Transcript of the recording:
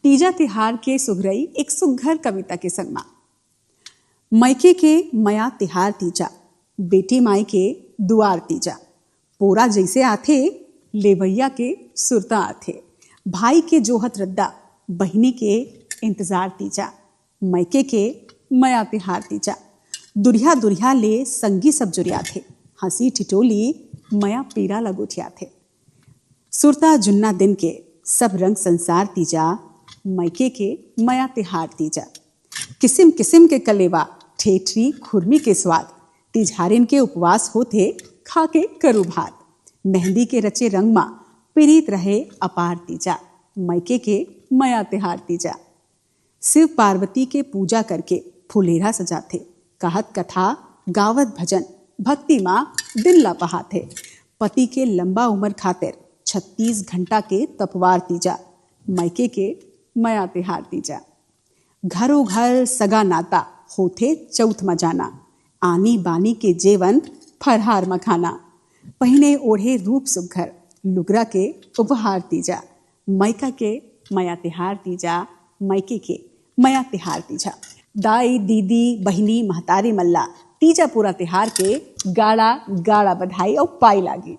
तीजा तिहार के सुघरई एक सुघर कविता के संगमा। मैके के मया तिहार तीजा, बेटी माई के दुआर तीजा। पोरा जैसे आथे लेवैया के सुरता आथे। भाई के जोहत रद्दा, बहिनी के इंतजार तीजा। मैके के मया तिहार तीजा, दुरिया दुरिया ले संगी सब जुरिया थे। हंसी ठिठोली मया पीरा लगोठिया थे। सुरता जुन्ना दिन के सब रंग संसार तीजा, मैके के मया तिहार तीजा। किसिम किसिम के कलेवा, ठेठरी खुरमी के स्वाद, तिजहारिन के उपवास होते खा के करू भात। मेहंदी के रचे रंग मा पीड़ित रहे अपार तीजा, मैके के मया तिहार तीजा। शिव पार्वती के पूजा करके फुलेरा सजाते, कहत कथा गावत भजन, भक्ति माँ दिन ला पहाते। पति के लंबा उम्र खातिर 36 घंटा के तपवार तीजा, मैके के मया तिहार तीजा। घरों घर सगा नाता होते चौथ में जाना, आनी बानी के जेवन फरहार मखाना। पहिने ओढ़े रूप सुघर, लुगरा के उपहार तीजा, मैका के मया तिहार तीजा, मैके के मया तिहार तीजा। दाई दीदी बहिनी महतारी मल्ला तीजा पूरा तिहार के गाड़ा गाड़ा बधाई और पाई लागी।